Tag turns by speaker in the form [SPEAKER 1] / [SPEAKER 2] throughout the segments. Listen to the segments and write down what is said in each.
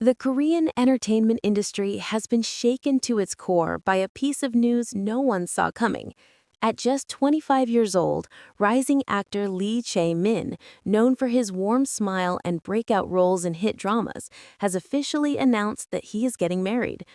[SPEAKER 1] The Korean entertainment industry has been shaken to its core by a piece of news no one saw coming. At just 25 years old, rising actor Lee Chae-min, known for his warm smile and breakout roles in hit dramas, has officially announced that he is getting married.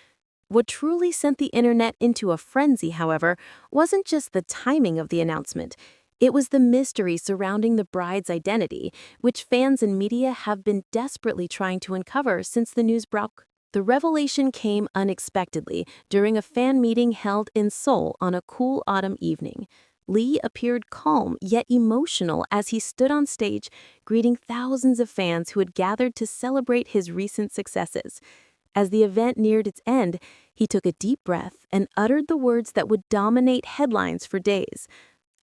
[SPEAKER 1] What truly sent the internet into a frenzy, however, wasn't just the timing of the announcement. It was the mystery surrounding the bride's identity, which fans and media have been desperately trying to uncover since the news broke. The revelation came unexpectedly during a fan meeting held in Seoul on a cool autumn evening. Lee appeared calm yet emotional as he stood on stage, greeting thousands of fans who had gathered to celebrate his recent successes. As the event neared its end, he took a deep breath and uttered the words that would dominate headlines for days.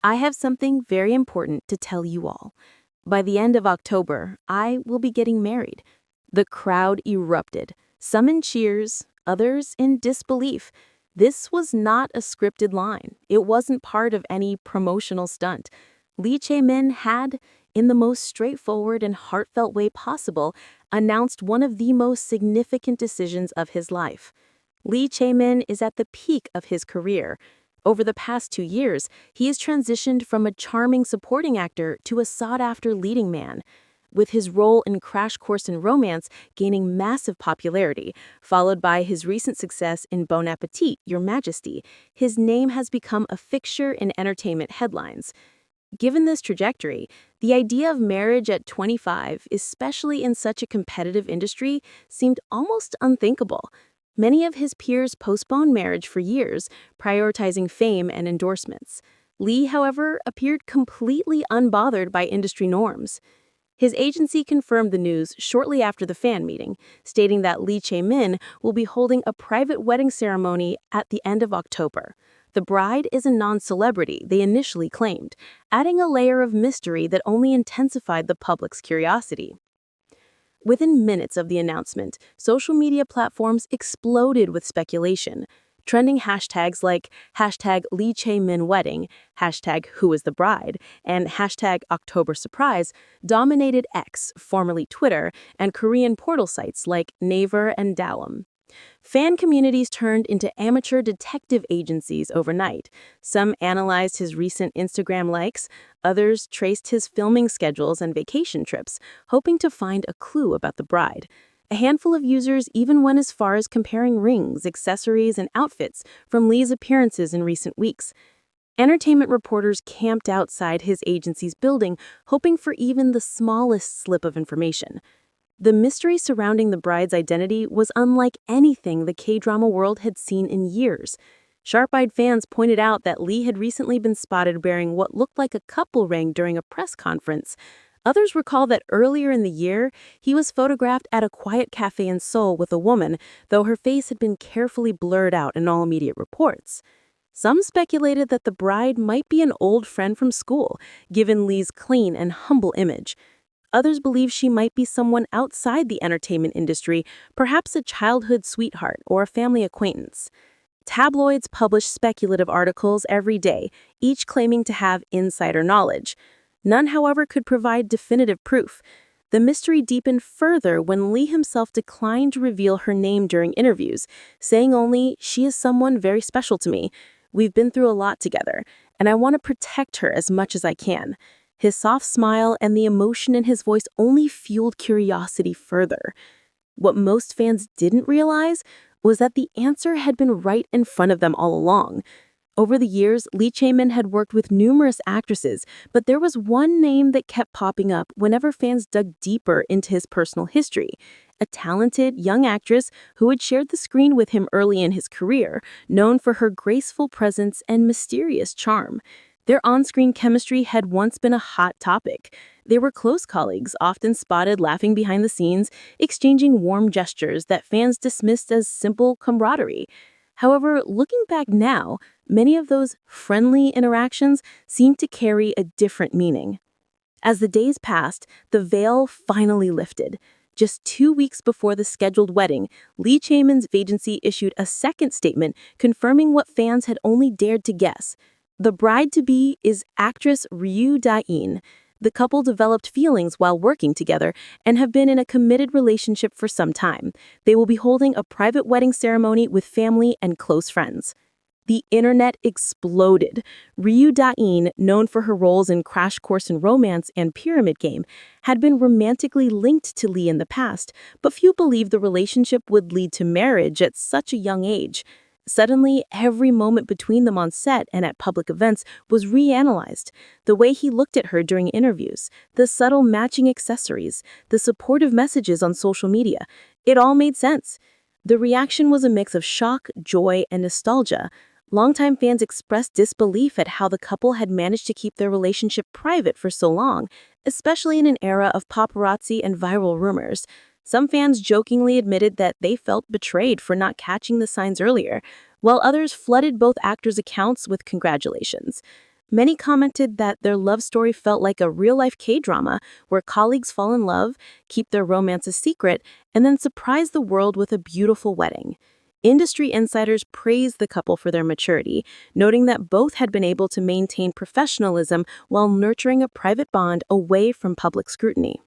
[SPEAKER 1] "I have something very important to tell you all. By the end of October, I will be getting married." The crowd erupted, some in cheers, others in disbelief. This was not a scripted line. It wasn't part of any promotional stunt. Lee Chae-min had, in the most straightforward and heartfelt way possible, announced one of the most significant decisions of his life. Lee Chae-min is at the peak of his career. Over the past 2 years, he has transitioned from a charming supporting actor to a sought-after leading man, with his role in Crash Course in Romance gaining massive popularity, followed by his recent success in Bon Appetit, Your Majesty. His name has become a fixture in entertainment headlines. Given this trajectory, the idea of marriage at 25, especially in such a competitive industry, seemed almost unthinkable. Many of his peers postponed marriage for years, prioritizing fame and endorsements. Lee, however, appeared completely unbothered by industry norms. His agency confirmed the news shortly after the fan meeting, stating that Lee Chae-min will be holding a private wedding ceremony at the end of October. The bride is a non-celebrity, they initially claimed, adding a layer of mystery that only intensified the public's curiosity. Within minutes of the announcement, social media platforms exploded with speculation. Trending hashtags like #Lee Chae-min wedding, #Who is the bride, and #October surprise dominated X, formerly Twitter, and Korean portal sites like Naver and Daum. Fan communities turned into amateur detective agencies overnight. Some analyzed his recent Instagram likes, others traced his filming schedules and vacation trips, hoping to find a clue about the bride. A handful of users even went as far as comparing rings, accessories, and outfits from Lee's appearances in recent weeks. Entertainment reporters camped outside his agency's building, hoping for even the smallest slip of information. The mystery surrounding the bride's identity was unlike anything the K-drama world had seen in years. Sharp-eyed fans pointed out that Lee had recently been spotted wearing what looked like a couple ring during a press conference. Others recall that earlier in the year, he was photographed at a quiet cafe in Seoul with a woman, though her face had been carefully blurred out in all immediate reports. Some speculated that the bride might be an old friend from school, given Lee's clean and humble image. Others believe she might be someone outside the entertainment industry, perhaps a childhood sweetheart or a family acquaintance. Tabloids publish speculative articles every day, each claiming to have insider knowledge. None, however, could provide definitive proof. The mystery deepened further when Lee himself declined to reveal her name during interviews, saying only, "She is someone very special to me. We've been through a lot together, and I want to protect her as much as I can." His soft smile and the emotion in his voice only fueled curiosity further. What most fans didn't realize was that the answer had been right in front of them all along. Over the years, Lee Chae-min had worked with numerous actresses, but there was one name that kept popping up whenever fans dug deeper into his personal history. A talented young actress who had shared the screen with him early in his career, known for her graceful presence and mysterious charm. Their on-screen chemistry had once been a hot topic. They were close colleagues, often spotted laughing behind the scenes, exchanging warm gestures that fans dismissed as simple camaraderie. However, looking back now, many of those friendly interactions seem to carry a different meaning. As the days passed, the veil finally lifted. Just 2 weeks before the scheduled wedding, Lee Chae-min's agency issued a second statement confirming what fans had only dared to guess. The bride-to-be is actress Ryu Da-in. The couple developed feelings while working together and have been in a committed relationship for some time. They will be holding a private wedding ceremony with family and close friends. The internet exploded. Ryu Da-in, known for her roles in Crash Course in Romance and Pyramid Game, had been romantically linked to Lee in the past, but few believed the relationship would lead to marriage at such a young age. Suddenly, every moment between them on set and at public events was reanalyzed. The way he looked at her during interviews, the subtle matching accessories, the supportive messages on social media, it all made sense. The reaction was a mix of shock, joy, and nostalgia. Longtime fans expressed disbelief at how the couple had managed to keep their relationship private for so long, especially in an era of paparazzi and viral rumors. Some fans jokingly admitted that they felt betrayed for not catching the signs earlier, while others flooded both actors' accounts with congratulations. Many commented that their love story felt like a real-life K-drama where colleagues fall in love, keep their romance a secret, and then surprise the world with a beautiful wedding. Industry insiders praised the couple for their maturity, noting that both had been able to maintain professionalism while nurturing a private bond away from public scrutiny.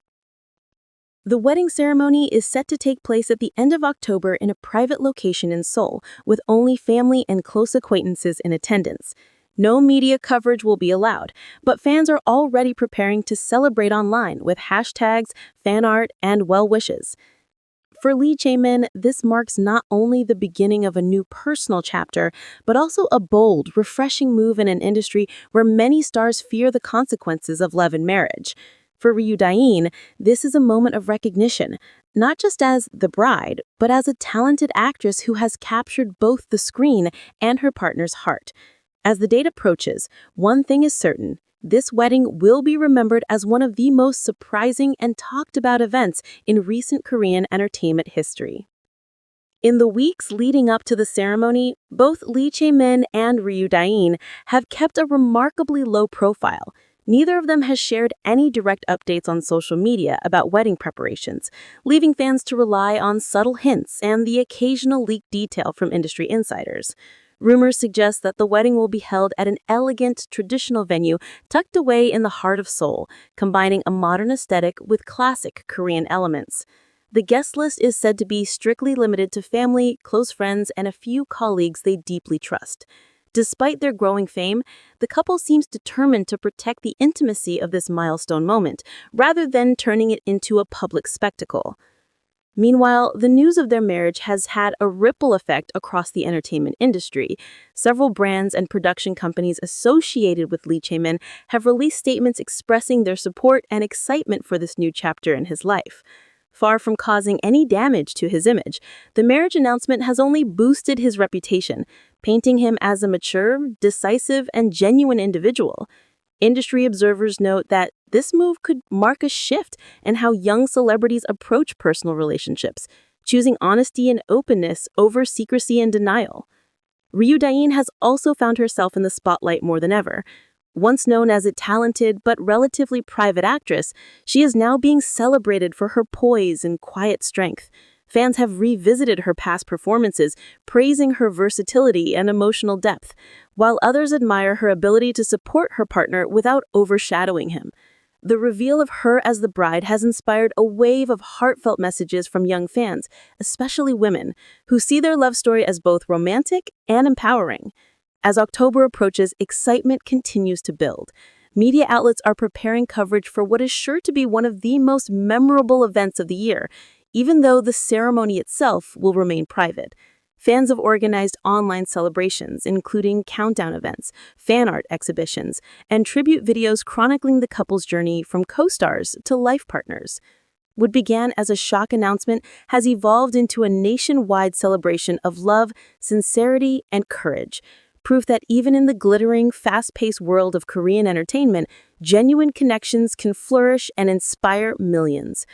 [SPEAKER 1] The wedding ceremony is set to take place at the end of October in a private location in Seoul, with only family and close acquaintances in attendance. No media coverage will be allowed, but fans are already preparing to celebrate online with hashtags, fan art, and well wishes. For Lee Chae-min, this marks not only the beginning of a new personal chapter, but also a bold, refreshing move in an industry where many stars fear the consequences of love and marriage. For Ryu Da-in, this is a moment of recognition, not just as the bride, but as a talented actress who has captured both the screen and her partner's heart. As the date approaches, one thing is certain: this wedding will be remembered as one of the most surprising and talked about events in recent Korean entertainment history. In the weeks leading up to the ceremony, both Lee Chae-min and Ryu Da-in have kept a remarkably low profile. Neither of them has shared any direct updates on social media about wedding preparations, leaving fans to rely on subtle hints and the occasional leaked detail from industry insiders. Rumors suggest that the wedding will be held at an elegant, traditional venue tucked away in the heart of Seoul, combining a modern aesthetic with classic Korean elements. The guest list is said to be strictly limited to family, close friends, and a few colleagues they deeply trust. Despite their growing fame, the couple seems determined to protect the intimacy of this milestone moment, rather than turning it into a public spectacle. Meanwhile, the news of their marriage has had a ripple effect across the entertainment industry. Several brands and production companies associated with Lee Chae-min have released statements expressing their support and excitement for this new chapter in his life. Far from causing any damage to his image, the marriage announcement has only boosted his reputation, painting him as a mature, decisive, and genuine individual. Industry observers note that this move could mark a shift in how young celebrities approach personal relationships, choosing honesty and openness over secrecy and denial. Ryu Da-in has also found herself in the spotlight more than ever. Once known as a talented but relatively private actress, she is now being celebrated for her poise and quiet strength. Fans have revisited her past performances, praising her versatility and emotional depth, while others admire her ability to support her partner without overshadowing him. The reveal of her as the bride has inspired a wave of heartfelt messages from young fans, especially women, who see their love story as both romantic and empowering. As October approaches, excitement continues to build. Media outlets are preparing coverage for what is sure to be one of the most memorable events of the year, even though the ceremony itself will remain private. Fans have organized online celebrations, including countdown events, fan art exhibitions, and tribute videos chronicling the couple's journey from co-stars to life partners. What began as a shock announcement has evolved into a nationwide celebration of love, sincerity, and courage. Proof that even in the glittering, fast-paced world of Korean entertainment, genuine connections can flourish and inspire millions.